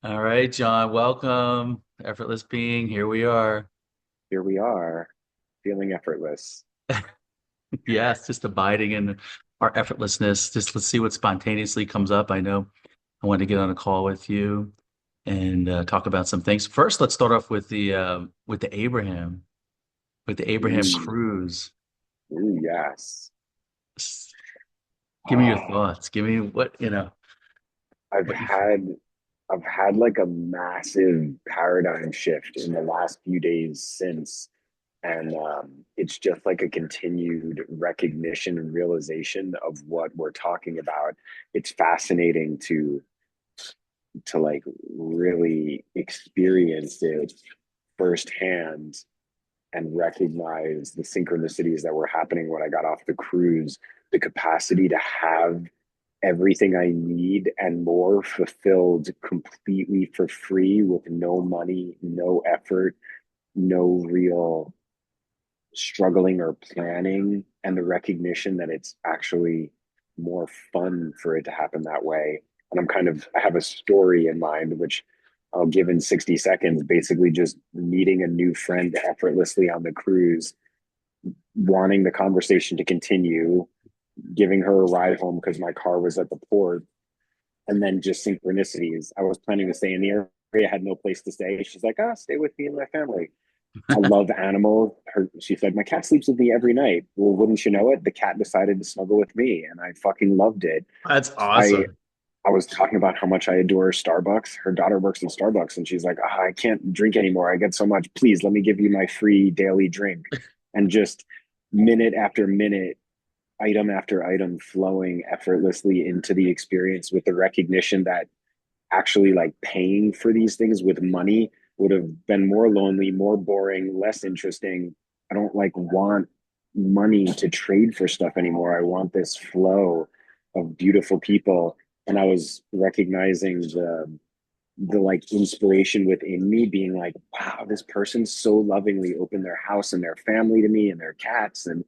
All right, John, welcome. Effortless Being, here we are. Here we are, feeling effortless. Yes, just abiding in our effortlessness. Just let's see what spontaneously comes up. I know I wanted to get on a call with you and talk about some things. First, let's start off with the Abraham Ooh, cruise. ooh, yes. S- Give me your Ah, thoughts. Give me I've what you. had I've had like a massive paradigm shift in the last few days since, and it's just like a continued recognition and realization of what we're talking about. It's fascinating to like really experience it firsthand and recognize the synchronicities that were happening when I got off the cruise, the capacity to have everything I need and more fulfilled completely for free with no money, no effort, no real struggling or planning, and the recognition that it's actually more fun for it to happen that way. And I have a story in mind, which I'll give in 60 seconds, basically just meeting a new friend effortlessly on the cruise, wanting the conversation to continue, giving her a ride home because my car was at the port, and then just synchronicities. I was planning to stay in the area, had no place to stay. She's like, "Ah, stay with me and my family." I love animals. She said, "My cat sleeps with me every night." Well, wouldn't you know it? The cat decided to snuggle with me, and I fucking loved it. That's I awesome. I was talking about how much I adore Starbucks. Her daughter works in Starbucks, and she's like, I can't drink anymore. I get so much. Please let me give you my free daily drink. And just minute after minute, item after item flowing effortlessly into the experience with the recognition that actually like paying for these things with money would have been more lonely, more boring, less interesting. I don't like want money to trade for stuff anymore. I want this flow of beautiful people. And I was recognizing the like inspiration within me being like, wow, this person so lovingly opened their house and their family to me and their cats, and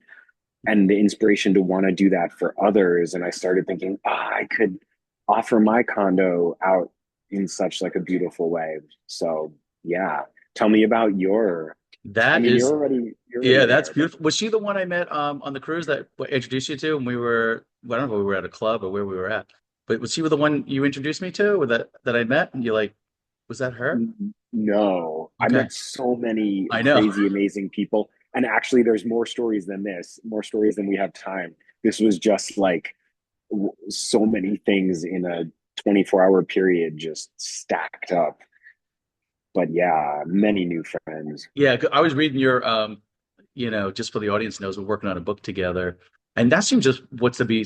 the inspiration to want to do that for others. And I started thinking, I could offer my condo out in such like a beautiful way. So yeah, tell me about your. I That mean, is, you're already yeah, that's there, but beautiful. Was she the one I met on the cruise that introduced you to? And we were, well, I don't know if we were at a club or where we were at, but was she the one you introduced me to, or that I met? And you like, was that her? no, I Okay, met so many I know. crazy, amazing people. And actually, there's more stories than this, more stories than we have time. This was just like so many things in a 24-hour period just stacked up. But yeah, many new friends. Yeah, I was reading your, just for the audience knows, we're working on a book together, and that seems just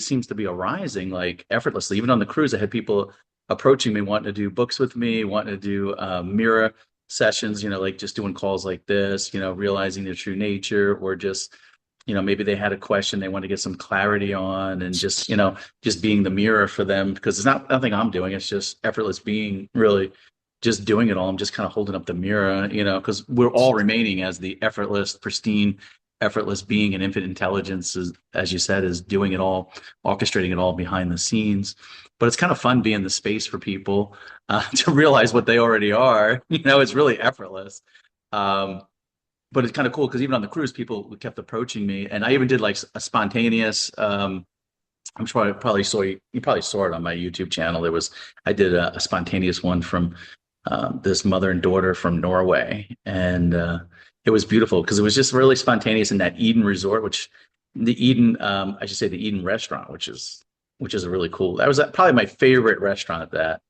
seems to be arising like effortlessly. Even on the cruise, I had people approaching me wanting to do books with me, wanting to do mirror sessions, like just doing calls like this, realizing their true nature, or just, maybe they had a question they want to get some clarity on, and just, just being the mirror for them because it's not nothing I'm doing, it's just effortless being really just doing it all. I'm just kind of holding up the mirror, because we're all remaining as the effortless, pristine, effortless being, and infinite intelligence is, as you said, is doing it all, orchestrating it all behind the scenes. But it's kind of fun being the space for people to realize what they already are. It's really effortless. Um, but it's kind of cool because even on the cruise, people kept approaching me, and I even did like a spontaneous. I'm sure I probably you probably saw it on my YouTube channel. I did a spontaneous one from this mother and daughter from Norway, and it was beautiful because it was just really spontaneous in that Eden resort, which the Eden, I should say the Eden restaurant, which is a really cool. That was probably my favorite restaurant that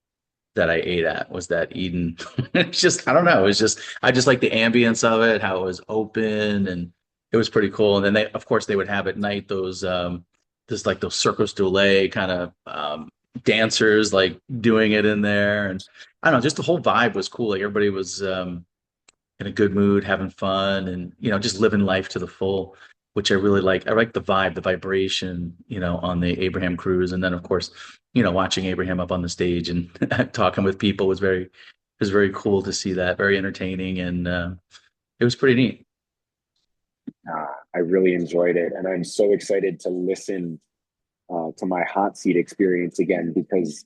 I ate at was that Eden. It's just I don't know. It was just I just like the ambience of it, how it was open, and it was pretty cool. And then of course, they would have at night this like those Circus du Soleil kind of dancers like doing it in there, and I don't know, just the whole vibe was cool. Like everybody was in a good mood, having fun, and just living life to the full, which I really like. I like the vibe, the vibration, on the Abraham cruise, and then of course, watching Abraham up on the stage and talking with people was very cool to see that. Very entertaining, and it was pretty neat. I really enjoyed it, and I'm so excited to listen to my hot seat experience again because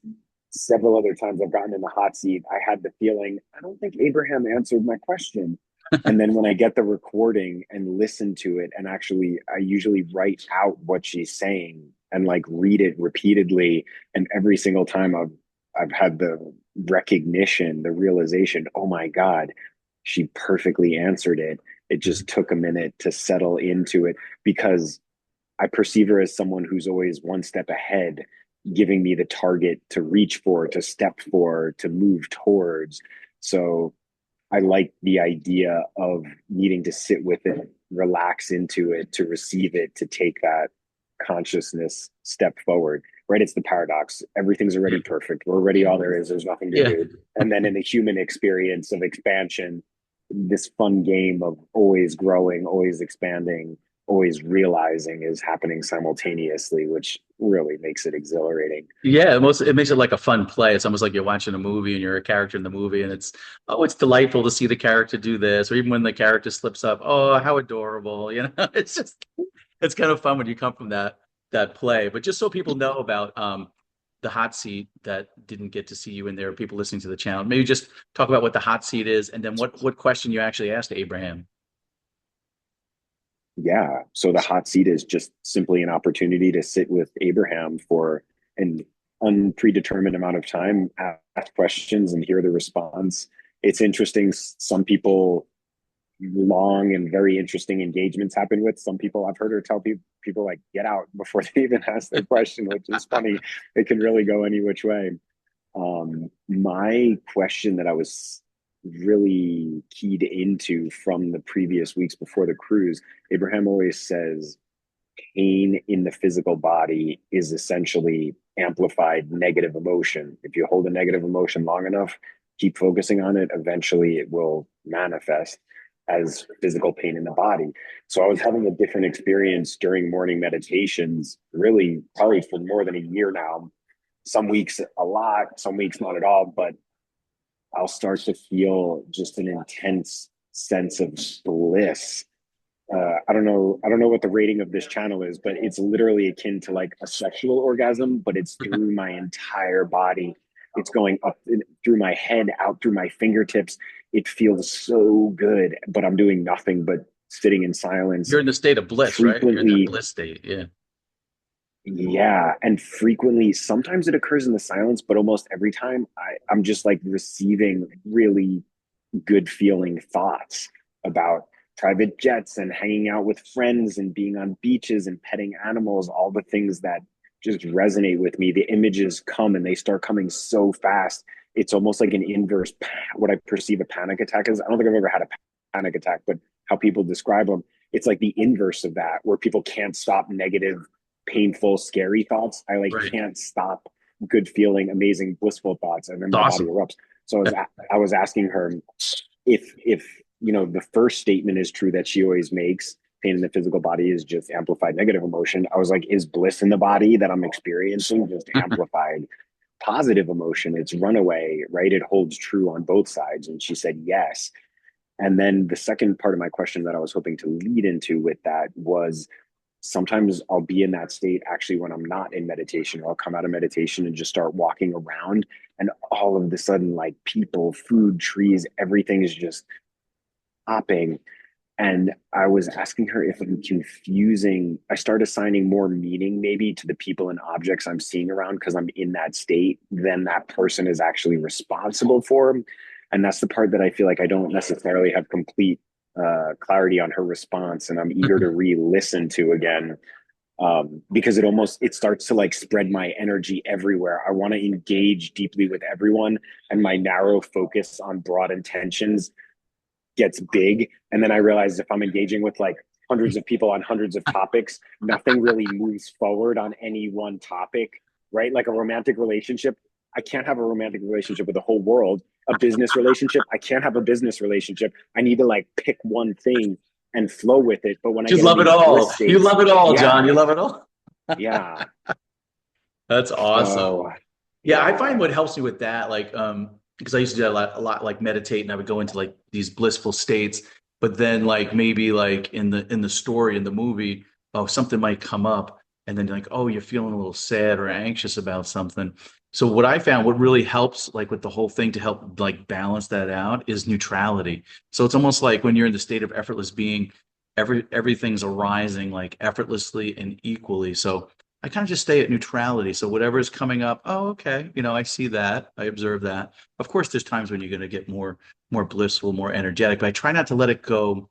several other times I've gotten in the hot seat, I had the feeling, I don't think Abraham answered my question. And then when I get the recording and listen to it, and actually, I usually write out what she's saying and like read it repeatedly. And every single time I've had the recognition, the realization, oh my God, she perfectly answered it. It just took a minute to settle into it because I perceive her as someone who's always one step ahead, giving me the target to reach for, to step for, to move towards. So I like the idea of needing to sit with it, relax into it, to receive it, to take that consciousness step forward. Right? It's the paradox. Everything's already perfect. We're already all there is. There's nothing to Yeah. do. And then in the human experience of expansion, this fun game of always growing, always expanding, always realizing is happening simultaneously, which really makes it exhilarating. Yeah, it makes it like a fun play. It's almost like you're watching a movie and you're a character in the movie, and it's delightful to see the character do this, or even when the character slips up, oh, how adorable, you know. It's kind of fun when you come from that play. But just so people know about the hot seat that didn't get to see you in there, people listening to the channel, maybe just talk about what the hot seat is, and then what question you actually asked Abraham. Yeah. So the hot seat is just simply an opportunity to sit with Abraham for an unpredetermined amount of time, ask questions and hear the response. It's interesting. Some people, long and very interesting engagements happen with. Some people, I've heard her tell people like, get out before they even ask their question, which is funny. It can really go any which way. My question that I was really keyed into from the previous weeks before the cruise, Abraham always says pain in the physical body is essentially amplified negative emotion. If you hold a negative emotion long enough, keep focusing on it, eventually it will manifest as physical pain in the body. So I was having a different experience during morning meditations, really probably for more than a year now. Some weeks a lot, some weeks not at all, but I'll start to feel just an intense sense of bliss. I don't know what the rating of this channel is, but it's literally akin to like a sexual orgasm, but it's through my entire body. It's going up through my head, out through my fingertips. It feels so good, but I'm doing nothing but sitting in silence. You're in the state of bliss, right? You're in that Frequently, bliss state. Yeah. yeah, and frequently, sometimes it occurs in the silence, but almost every time I'm just like receiving really good feeling thoughts about private jets and hanging out with friends and being on beaches and petting animals, all the things that just resonate with me. The images come and they start coming so fast. It's almost like an inverse, what I perceive a panic attack is. I don't think I've ever had a panic attack, but how people describe them, it's like the inverse of that, where people can't stop negative, painful, scary thoughts. I like Right. can't stop good feeling, amazing, blissful thoughts, and then It's my body awesome. erupts. So I was asking her if you know the first statement is true that she always makes, pain in the physical body is just amplified negative emotion. I was like, is bliss in the body that I'm experiencing just amplified positive emotion? It's runaway, right? It holds true on both sides. And she said yes. And then the second part of my question that I was hoping to lead into with that was, sometimes I'll be in that state actually when I'm not in meditation. I'll come out of meditation and just start walking around, and all of a sudden, like people, food, trees, everything is just popping. And I was asking her if I'm confusing. I start assigning more meaning maybe to the people and objects I'm seeing around because I'm in that state than that person is actually responsible for. And that's the part that I feel like I don't necessarily have complete clarity on her response, and I'm eager to re-listen to again, because it starts to like spread my energy everywhere. I want to engage deeply with everyone, and my narrow focus on broad intentions gets big. And then I realize if I'm engaging with like hundreds of people on hundreds of topics, nothing really moves forward on any one topic, right? Like a romantic relationship, I can't have a romantic relationship with the whole world. A business relationship, I can't have a business relationship. I need to like pick one thing and flow with it. But when I Just get in love it these all. bliss You states, love it all, John. yeah, You love it all. yeah. That's awesome. So Yeah, I find yeah, what helps me with that, like, because I used to do a lot, like meditate, and I would go into like these blissful states. But then, like maybe like in the story in the movie, oh, something might come up, and then like, oh, you're feeling a little sad or anxious about something. So what I found, what really helps, like with the whole thing to help like balance that out, is neutrality. So it's almost like when you're in the state of effortless being, everything's arising like effortlessly and equally. So I kind of just stay at neutrality. So whatever is coming up, oh, okay, I see that, I observe that. Of course, there's times when you're going to get more blissful, more energetic, but I try not to let it go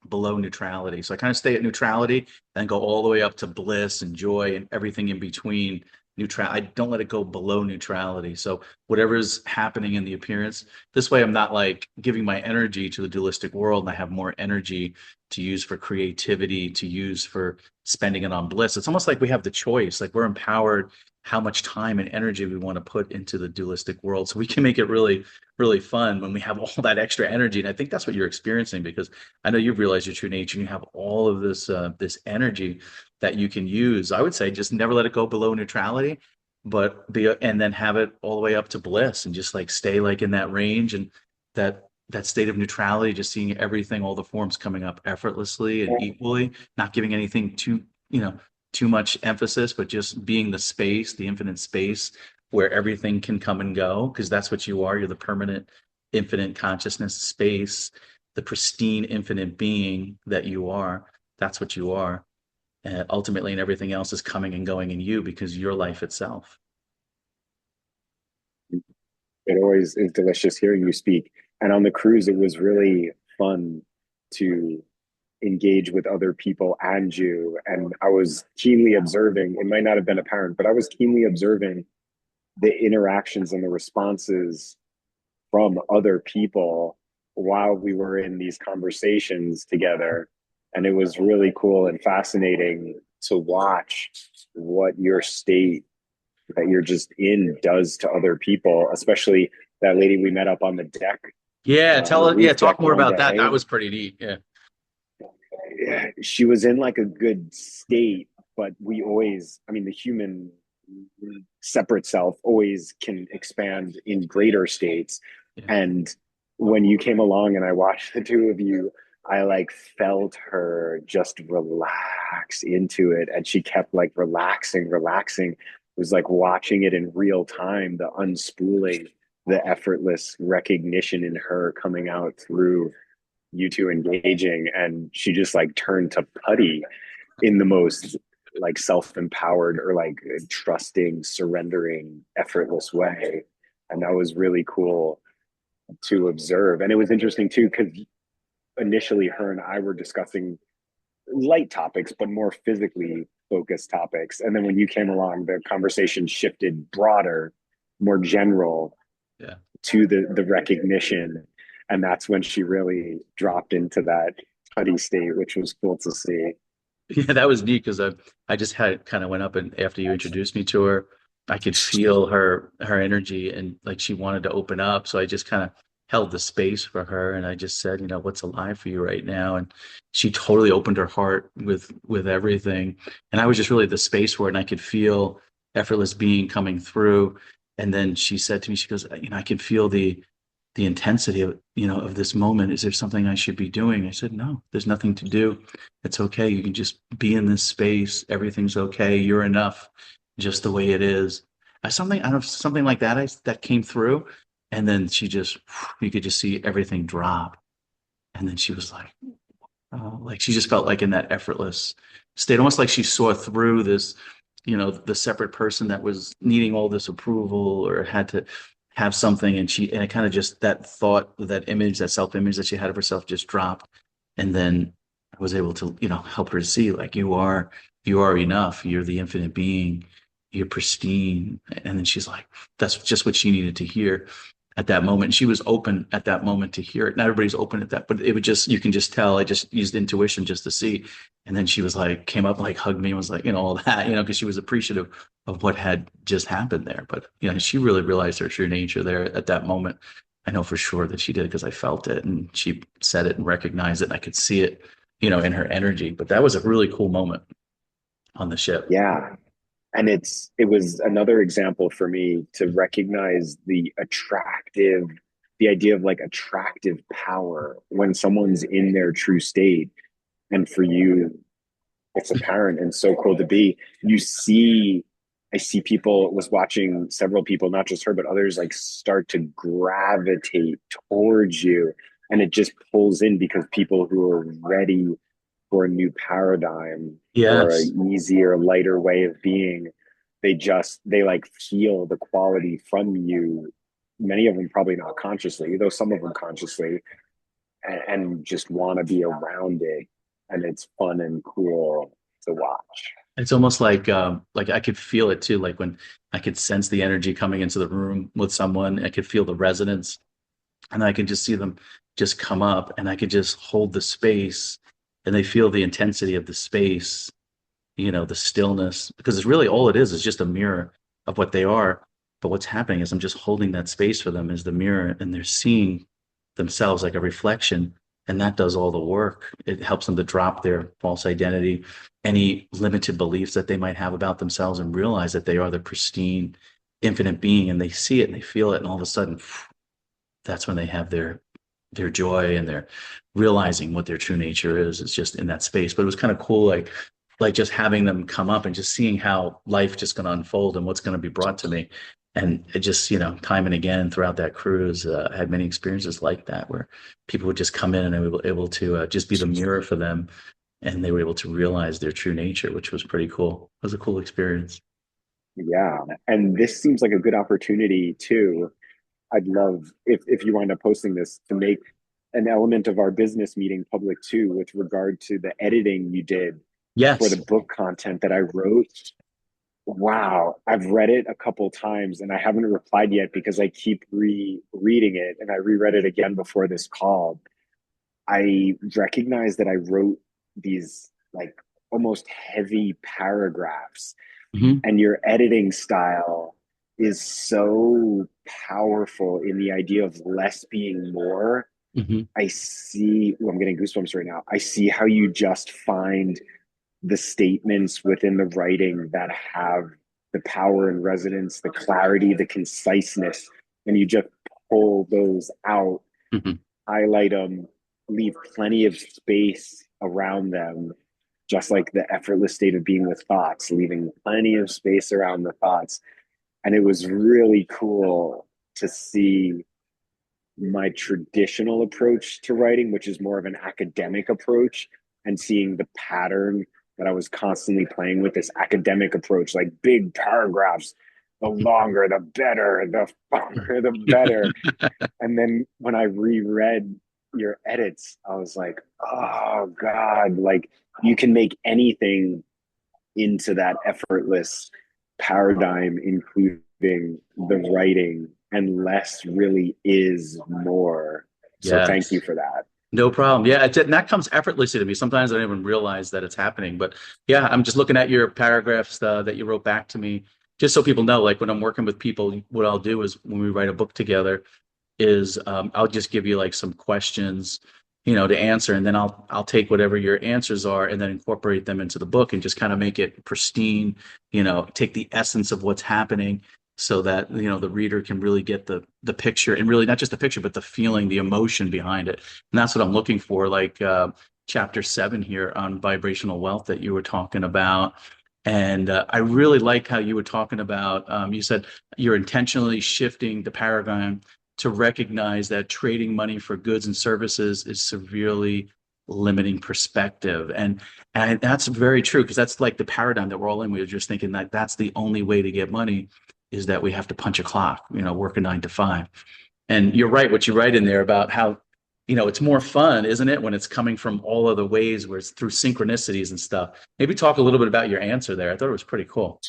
below neutrality. So I kind of stay at neutrality and go all the way up to bliss and joy and everything in between neutral. I don't let it go below neutrality. So whatever's happening in the appearance, this way I'm not like giving my energy to the dualistic world and I have more energy to use for creativity, to use for spending it on bliss. It's almost like we have the choice, like we're empowered how much time and energy we want to put into the dualistic world. So we can make it really, really fun when we have all that extra energy. And I think that's what you're experiencing because I know you've realized your true nature and you have all of this energy that you can use. I would say just never let it go below neutrality, but and then have it all the way up to bliss and just like stay like in that range and that state of neutrality, just seeing everything, all the forms coming up effortlessly and equally, not giving anything too much emphasis, but just being the space, the infinite space where everything can come and go, because that's what you are. You're the permanent, infinite consciousness space, the pristine, infinite being that you are. That's what you are. And ultimately, and everything else is coming and going in you because you're life itself. It always is delicious hearing you speak. And on the cruise, it was really fun to engage with other people and you. And I was keenly observing, it might not have been apparent, but I was keenly observing the interactions and the responses from other people while we were in these conversations together. And it was really cool and fascinating to watch what your state that you're just in does to other people, especially that lady we met up on the deck, Yeah, on the yeah, roof talk deck more one about that. That day. was pretty neat. Yeah. She was in like a good state, but we always, I mean, the human separate self always can expand in greater states. Yeah. And when you came along and I watched the two of you, I like felt her just relax into it. And she kept like relaxing, relaxing. It was like watching it in real time, the unspooling, the effortless recognition in her coming out through you two engaging. And she just like turned to putty in the most like self-empowered or like trusting, surrendering, effortless way. And that was really cool to observe. And it was interesting too, because initially her and I were discussing light topics, but more physically focused topics. And then when you came along, the conversation shifted broader, more general Yeah. to the recognition. And that's when she really dropped into that putty state, which was cool to see. Yeah, that was neat because I just had kind of went up and after you introduced me to her, I could feel her energy and like she wanted to open up. So I just kind of held the space for her and I just said, what's alive for you right now? And she totally opened her heart with everything. And I was just really the space for it and I could feel effortless being coming through. And then she said to me, she goes, I can feel the intensity of this moment. Is there something I should be doing? I said, no, there's nothing to do. It's okay. You can just be in this space. Everything's okay. You're enough just the way it is. Something, I don't know, something like that that came through. And then you could just see everything drop. And then she was like she just felt like in that effortless state, almost like she saw through this, the separate person that was needing all this approval or had to have something. And it kind of just that thought, that image, that self-image that she had of herself just dropped. And then I was able to, help her to see like you are enough. You're the infinite being. You're pristine. And then she's like, that's just what she needed to hear at that moment. She was open at that moment to hear it. Not everybody's open at that, but it would just, you can just tell. I just used intuition just to see. And then she was like, came up, like hugged me and was like, all that, because she was appreciative of what had just happened there. But, she really realized her true nature there at that moment. I know for sure that she did because I felt it and she said it and recognized it. And I could see it, in her energy. But that was a really cool moment on the ship. Yeah. And it was another example for me to recognize the idea of like attractive power when someone's in their true state. And for you it's apparent and so cool to be. You see, I see people, was watching several people, not just her, but others like start to gravitate towards you. And it just pulls in because people who are ready for a new paradigm or Yes. an easier, lighter way of being, they like feel the quality from you. Many of them probably not consciously, though some of them consciously, and just want to be around it. And it's fun and cool to watch. It's almost like I could feel it too, like when I could sense the energy coming into the room with someone, I could feel the resonance, and I can just see them just come up, and I could just hold the space, and they feel the intensity of the space, the stillness, because it's really all it is just a mirror of what they are. But what's happening is I'm just holding that space for them as the mirror, and they're seeing themselves like a reflection. And that does all the work. It helps them to drop their false identity, any limited beliefs that they might have about themselves, and realize that they are the pristine, infinite being. And they see it and they feel it. And all of a sudden, that's when they have their joy, and they're realizing what their true nature is. It's just in that space. But it was kind of cool, like just having them come up and just seeing how life just going to unfold and what's going to be brought to me. And it just, time and again throughout that cruise, I had many experiences like that where people would just come in and I was able to just be the mirror for them, and they were able to realize their true nature, which was pretty cool. It was a cool experience. Yeah. And this seems like a good opportunity too. I'd love if you wind up posting this to make an element of our business meeting public too, with regard to the editing you did for the Yes. book content that I wrote. Wow, I've read it a couple times and I haven't replied yet because I keep rereading it, and I reread it again before this call. I recognize that I wrote these like almost heavy paragraphs, Hmm. and your editing style is so powerful in the idea of less being more. Hmm. I see, I'm getting goosebumps right now. I see how you just find the statements within the writing that have the power and resonance, the clarity, the conciseness, and you just pull those out, Hmm. highlight them, leave plenty of space around them, just like the effortless state of being with thoughts, leaving plenty of space around the thoughts. And it was really cool to see my traditional approach to writing, which is more of an academic approach, and seeing the pattern that I was constantly playing with, this academic approach, like big paragraphs, the longer, the better, the longer, the better. And then when I reread your edits, I was like, oh God, like you can make anything into that effortless paradigm, including the writing, and less really is more. So thank you Yes. for that. No problem. Yeah, and that comes effortlessly to me. Sometimes I don't even realize that it's happening. But yeah, I'm just looking at your paragraphs that you wrote back to me, just so people know. Like when I'm working with people, what I'll do is when we write a book together, is I'll just give you like some questions, to answer, and then I'll take whatever your answers are and then incorporate them into the book and just kind of make it pristine, take the essence of what's happening so that the reader can really get the picture, and really not just the picture but the feeling, the emotion behind it. And that's what I'm looking for, like chapter 7 here on vibrational wealth that you were talking about. And I really like how you were talking about, you said you're intentionally shifting the paradigm to recognize that trading money for goods and services is severely limiting perspective. And that's very true, because that's like the paradigm that we're all in. We're just thinking that that's the only way to get money, is that we have to punch a clock, work a 9 to 5. And you're right, what you write in there about how, it's more fun, isn't it, when it's coming from all other ways, where it's through synchronicities and stuff. Maybe talk a little bit about your answer there. I thought it was pretty cool.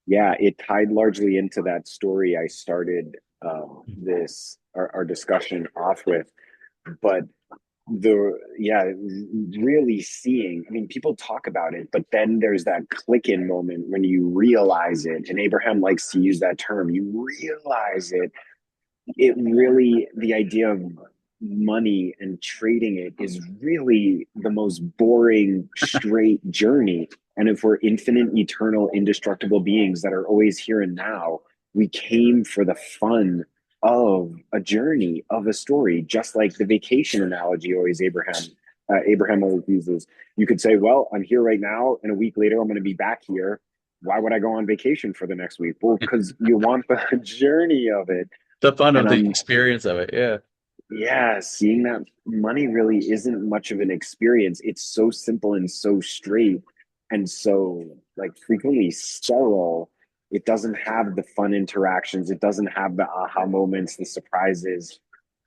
Yeah, it tied largely into that story I started this our discussion off with. But the yeah, really seeing, I mean, people talk about it, but then there's that click in moment when you realize it, and Abraham likes to use that term, you realize it. It really, the idea of money and trading it is really the most boring straight journey. And if we're infinite, eternal, indestructible beings that are always here and now, we came for the fun of a journey, of a story, just like the vacation analogy always Abraham Abraham always uses. You could say, well, I'm here right now, and a week later, I'm going to be back here. Why would I go on vacation for the next week? Well, because you want the journey of it. The fun And of the experience of it. Yeah. yeah, seeing that money really isn't much of an experience. It's so simple and so straight and so like frequently sterile. It doesn't have the fun interactions. It doesn't have the aha moments, the surprises.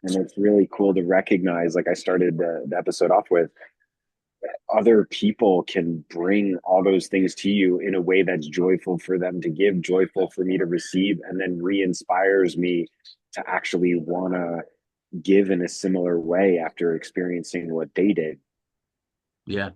And it's really cool to recognize, like I started the episode off with, other people can bring all those things to you in a way that's joyful for them to give, joyful for me to receive, and then re-inspires me to actually want to give in a similar way after experiencing what they did. Yeah.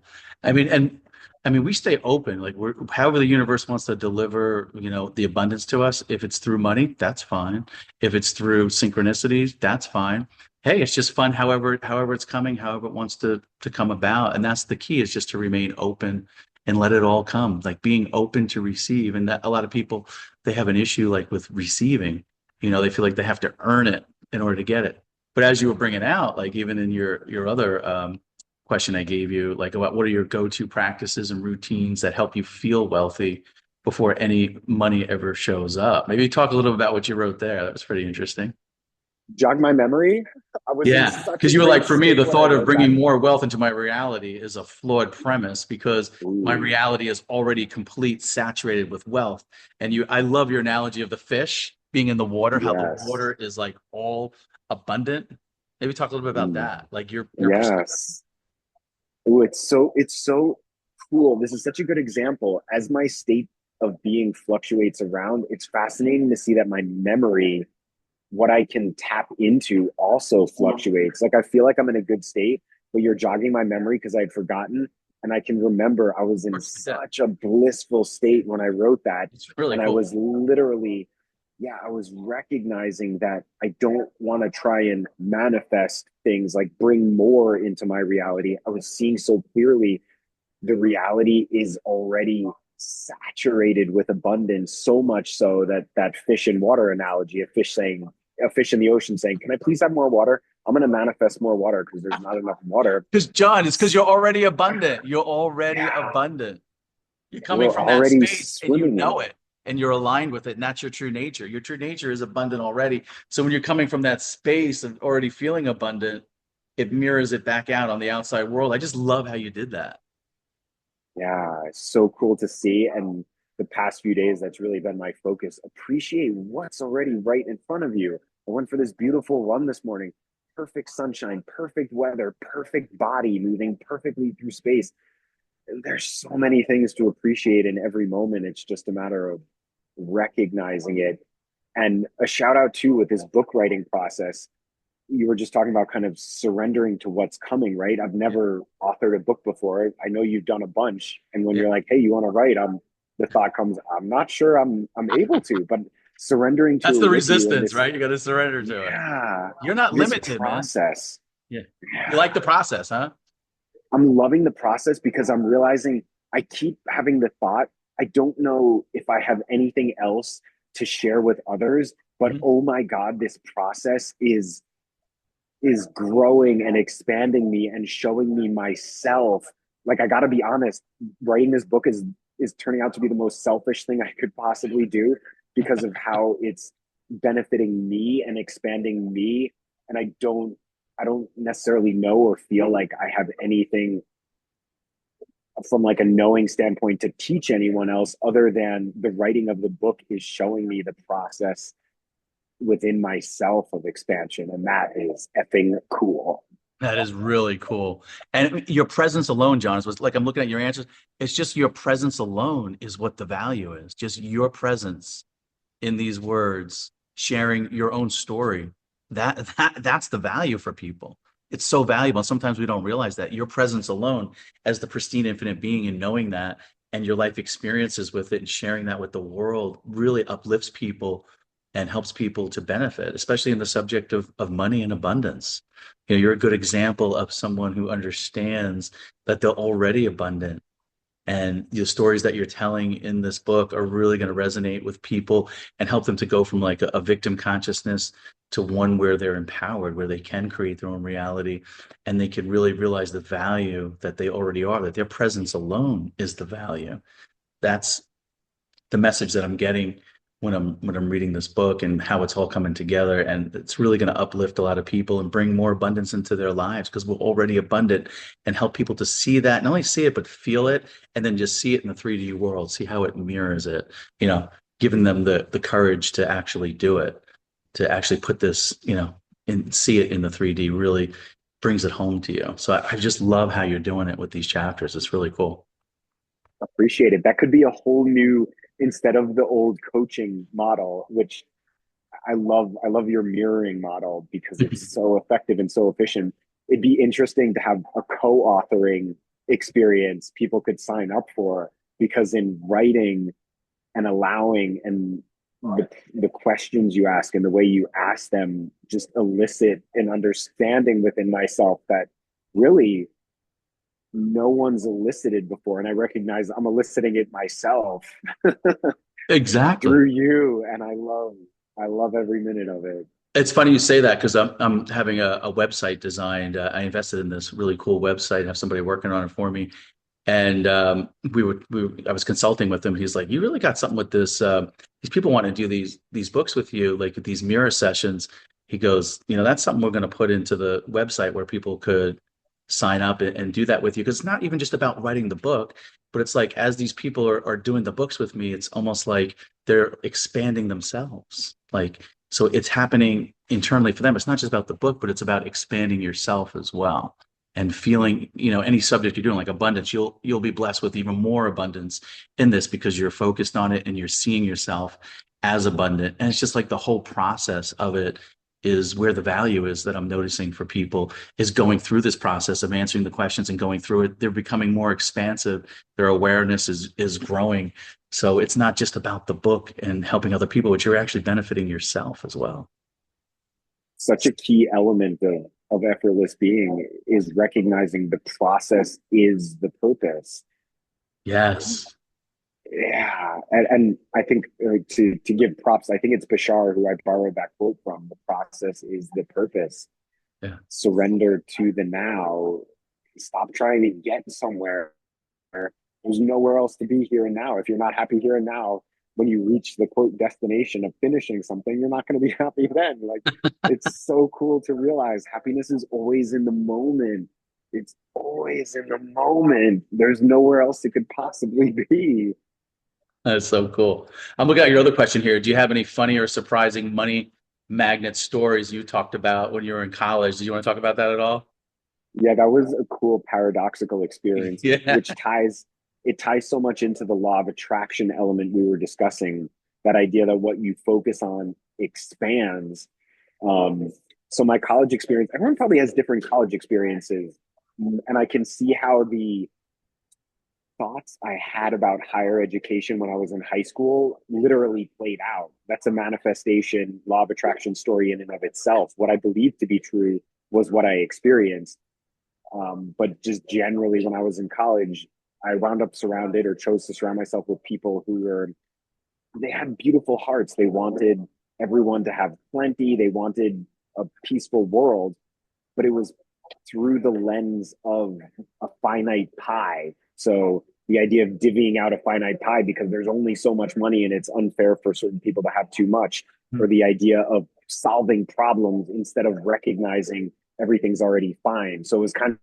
I mean, we stay open, like we're however the universe wants to deliver, the abundance to us. If it's through money, that's fine. If it's through synchronicities, that's fine. Hey, it's just fun, however it's coming, however it wants to come about. And that's the key, is just to remain open and let it all come, like being open to receive. And that a lot of people, they have an issue like with receiving, they feel like they have to earn it in order to get it. But as you were bringing out, like even in your other question I gave you, like about what are your go-to practices and routines that help you feel wealthy before any money ever shows up. Maybe talk a little about what you wrote there. That was pretty interesting. Jog my memory. I was in Yeah, such a because you were like, great for me, state the when I thought of wrote that. bringing more wealth into my reality is a flawed premise because my Ooh, reality is already complete, saturated with wealth. And I love your analogy of the fish being in the water, how the yes. water is like all abundant. Maybe talk a little bit about Mm, that, like your perspective. yes. Ooh, it's so cool. This is such a good example. As my state of being fluctuates around, it's fascinating to see that my memory, what I can tap into, also fluctuates. Like I feel like I'm in a good state, but you're jogging my memory because I had forgotten. And I can remember I was in Yeah, such a blissful state when I wrote that. it's really And I cool. was literally, yeah, I was recognizing that I don't want to try and manifest things like bring more into my reality. I was seeing so clearly the reality is already saturated with abundance, so much so that that fish and water analogy, a fish in the ocean saying, can I please have more water? I'm going to manifest more water because there's not enough water. Because John, it's because you're already abundant. You're already Yeah, abundant. You're coming we're from that already space and you swimming in know it. it and you're aligned with it. And that's your true nature. Your true nature is abundant already. So when you're coming from that space of already feeling abundant, it mirrors it back out on the outside world. I just love how you did that. Yeah, it's so cool to see. And the past few days, that's really been my focus. Appreciate what's already right in front of you. I went for this beautiful run this morning. Perfect sunshine, perfect weather, perfect body moving perfectly through space. There's so many things to appreciate in every moment. It's just a matter of recognizing it. And a shout out too with this book writing process. You were just talking about kind of surrendering to what's coming, right? I've Yeah. never authored a book before. I know you've done a bunch. And when Yeah. you're like, hey, you want to write, the thought comes, I'm not sure I'm able to, but surrendering That's to the it with you and resistance, this, right? You got to surrender to it. yeah, You're not this limited, man. process. Yeah. You Yeah. like the process, huh? I'm loving the process because I'm realizing I keep having the thought, I don't know if I have anything else to share with others, but Mhm. oh my God, this process is growing and expanding me and showing me myself. Like I got to be honest, writing this book is turning out to be the most selfish thing I could possibly do because of how it's benefiting me and expanding me. And I don't necessarily know or feel like I have anything from like a knowing standpoint to teach anyone else other than the writing of the book is showing me the process within myself of expansion, and that is effing cool. That is really cool. And your presence alone, John, is like I'm looking at your answers. It's just your presence alone is what the value is. Just your presence in these words, sharing your own story. That's the value for people. It's so valuable. Sometimes we don't realize that your presence alone as the pristine infinite being and knowing that and your life experiences with it and sharing that with the world really uplifts people and helps people to benefit, especially in the subject of money and abundance. You're a good example of someone who understands that they're already abundant And the stories that you're telling in this book are really going to resonate with people and help them to go from like a victim consciousness to one where they're empowered, where they can create their own reality and they can really realize the value that they already are, that their presence alone is the value. That's the message that I'm getting when I'm reading this book and how it's all coming together. And it's really going to uplift a lot of people and bring more abundance into their lives because we're already abundant, and help people to see that, not only see it, but feel it, and then just see it in the 3D world, see how it mirrors it, giving them the courage to actually do it, to actually put this, and see it in the 3D really brings it home to you. So I just love how you're doing it with these chapters. It's really cool. Appreciate it. That could be a whole new, instead of the old coaching model, which I love your mirroring model because it's so effective and so efficient. It'd be interesting to have a co-authoring experience people could sign up for, because in writing and allowing, and the questions you ask and the way you ask them just elicit an understanding within myself that really no one's elicited before. And I recognize I'm eliciting it myself Exactly. through you. And I love every minute of it. It's funny you say that because I'm having a website designed. I invested in this really cool website, have somebody working on it for me. And I was consulting with him. He's like, you really got something with this. These people want to do these books with you, like these mirror sessions. He goes, that's something we're going to put into the website where people could sign up and do that with you. Because it's not even just about writing the book, but it's like as these people are doing the books with me, it's almost like they're expanding themselves. Like, so it's happening internally for them. It's not just about the book, but it's about expanding yourself as well and feeling, any subject you're doing, like abundance, you'll be blessed with even more abundance in this because you're focused on it and you're seeing yourself as abundant. And it's just like the whole process of it is where the value is that I'm noticing for people is going through this process of answering the questions and going through it. They're becoming more expansive. Their awareness is growing. So it's not just about the book and helping other people, but you're actually benefiting yourself as well. Such a key element of effortless being is recognizing the process is the purpose. Yes. Yeah, and I think to give props, I think it's Bashar who I borrowed that quote from. The process is the purpose. Yeah. Surrender to the now. Stop trying to get somewhere. There's nowhere else to be here and now. If you're not happy here and now, when you reach the quote destination of finishing something, you're not going to be happy then. Like, it's so cool to realize happiness is always in the moment. It's always in the moment. There's nowhere else it could possibly be. That's so cool. I'm looking at your other question here. Do you have any funny or surprising money magnet stories you talked about when you were in college? Do you want to talk about that at all? Yeah, that was a cool paradoxical experience, Yeah. which ties so much into the law of attraction element we were discussing. That idea that what you focus on expands. Um, so my college experience, everyone probably has different college experiences, and I can see how the thoughts I had about higher education when I was in high school literally played out. That's a manifestation, law of attraction story in and of itself. What I believed to be true was what I experienced. But just generally, when I was in college, I wound up surrounded or chose to surround myself with people they had beautiful hearts. They wanted everyone to have plenty. They wanted a peaceful world, but it was through the lens of a finite pie. So the idea of divvying out a finite pie because there's only so much money and it's unfair for certain people to have too much, or the idea of solving problems instead of recognizing everything's already fine. So it was kind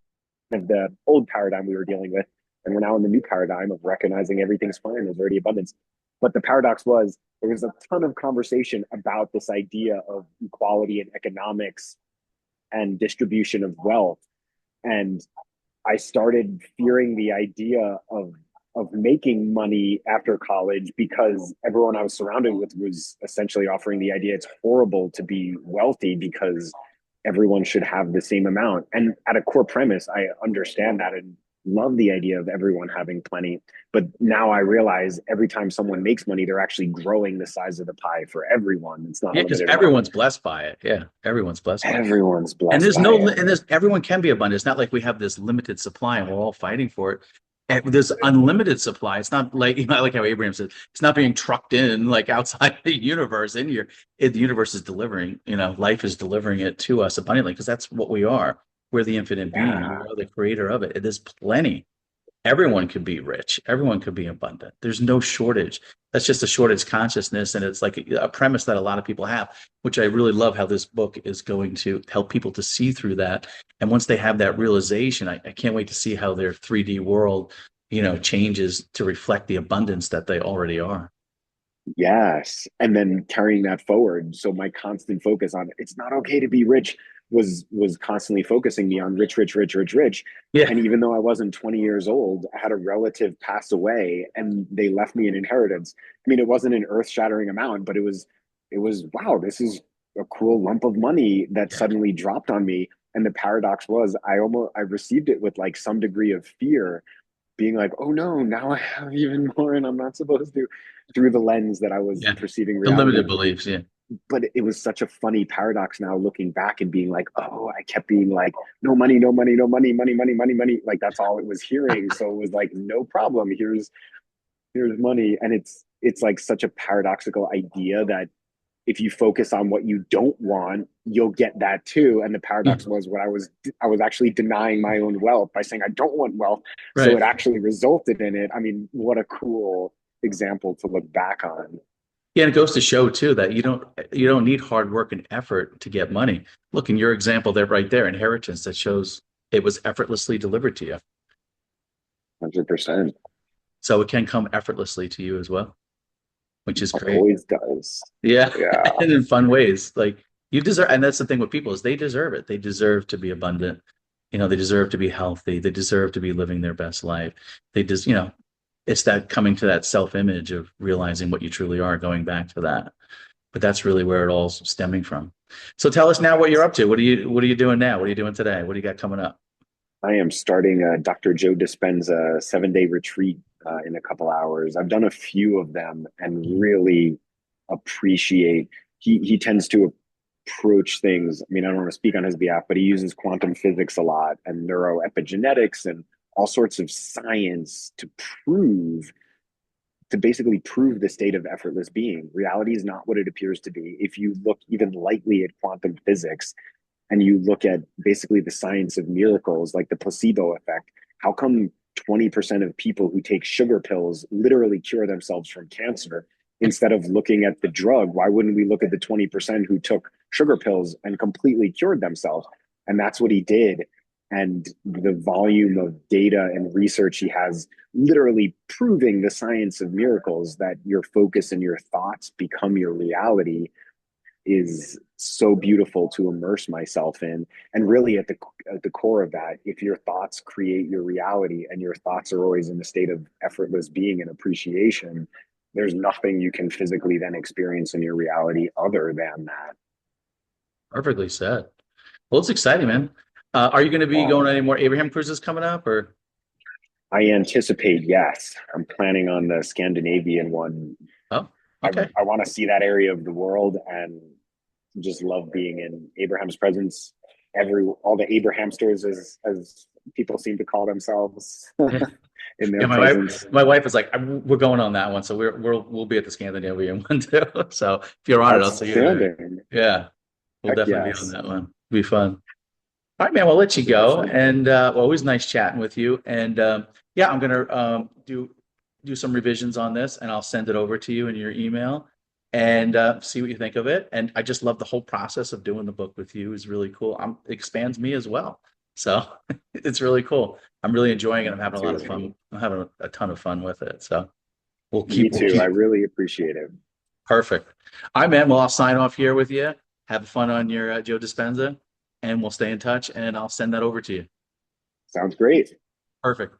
of the old paradigm we were dealing with. And we're now in the new paradigm of recognizing everything's fine, there's already abundance. But the paradox was there was a ton of conversation about this idea of equality and economics and distribution of wealth. And I started fearing the idea of making money after college because everyone I was surrounded with was essentially offering the idea it's horrible to be wealthy because everyone should have the same amount. And at a core premise, I understand that and love the idea of everyone having plenty. But now I realize every time someone makes money, they're actually growing the size of the pie for everyone. It's not Yeah, because limited around. everyone's blessed by it. Yeah, everyone's blessed by it. Everyone's And blessed there's by no, it. and there's everyone can be abundant. It's not like we have this limited supply and we're all fighting for it. And there's unlimited supply. It's not like, like how Abraham said, it's not being trucked in like outside the universe. The universe is delivering, life is delivering it to us abundantly because that's what we are. We're the infinite being. We Yeah. are the creator of it. There's plenty. Everyone could be rich. Everyone could be abundant. There's no shortage. That's just a shortage consciousness. And it's like a premise that a lot of people have, which I really love how this book is going to help people to see through that. And once they have that realization, I can't wait to see how their 3D world, changes to reflect the abundance that they already are. Yes. And then carrying that forward. So my constant focus on it's not okay to be rich was constantly focusing me on rich, rich, rich, rich, rich. Yeah. And even though I wasn't 20 years old, I had a relative pass away and they left me an inheritance. I mean, it wasn't an earth-shattering amount, but it was wow, this is a cool lump of money that Yeah. suddenly dropped on me. And the paradox was I received it with like some degree of fear, being like, oh no, now I have even more and I'm not supposed to, through the lens that I was Yeah. perceiving The limited reality. beliefs. Yeah. But it was such a funny paradox now looking back and being like, oh, I kept being like, no money, no money, no money, money, money, money, money. Like that's all it was hearing. So it was like, no problem. Here's money. And it's like such a paradoxical idea that if you focus on what you don't want, you'll get that too. And the paradox was what I was actually denying my own wealth by saying I don't want wealth. So Right. it actually resulted in it. I mean, what a cool example to look back on. Yeah, and it goes to show too that you don't need hard work and effort to get money. Look, in your example there, right there, inheritance that shows it was effortlessly delivered to you. 100%. So it can come effortlessly to you as well, which is great. Always does. Yeah, Yeah. and in fun ways. Like you deserve, and that's the thing with people is they deserve it. They deserve to be abundant. They deserve to be healthy. They deserve to be living their best life. They just, it's that coming to that self-image of realizing what you truly are, going back to that. But that's really where it all's stemming from. So tell us now what you're up to. What are you doing now? What are you doing today? What do you got coming up? I am starting a Dr. Joe Dispenza 7-day retreat in a couple hours. I've done a few of them and really appreciate. He tends to approach things. I mean, I don't want to speak on his behalf, but he uses quantum physics a lot and neuroepigenetics and all sorts of science to basically prove the state of effortless being. Reality is not what it appears to be. If you look even lightly at quantum physics, and you look at basically the science of miracles, like the placebo effect, how come 20% of people who take sugar pills literally cure themselves from cancer? Instead of looking at the drug, why wouldn't we look at the 20% who took sugar pills and completely cured themselves? And that's what he did. And the volume of data and research he has literally proving the science of miracles that your focus and your thoughts become your reality is so beautiful to immerse myself in. And really at the core of that, if your thoughts create your reality and your thoughts are always in a state of effortless being and appreciation, there's nothing you can physically then experience in your reality other than that. Perfectly said. Well, it's exciting, man. Are you going to be Wow. going on any more Abraham cruises coming up, or? I anticipate, yes. I'm planning on the Scandinavian one. Oh, I, okay. I want to see that area of the world and just love being in Abraham's presence. All the Abrahamsters, as people seem to call themselves, Yeah, in yeah. their My presence. wife, my wife is like, We're going on that one, so we'll be at the Scandinavian one too. So if you're on it, I'll see you there. Outstanding. Yeah, we'll Heck definitely be on yes. that one. Be fun. All right, man. We'll let you Super go, fun. and well, always nice chatting with you. And yeah, I'm gonna do some revisions on this, and I'll send it over to you in your email, and see what you think of it. And I just love the whole process of doing the book with you is really cool. It expands me as well, so it's really cool. I'm really enjoying it. I'm Me having a lot of too. fun. I'm having a ton of fun with it. So Me we'll too. I keep really appreciate it. perfect. All right, man. Well, I'll sign off here with you. Have fun on your Joe Dispenza, and we'll stay in touch. And I'll send that over to you. Sounds great. Perfect.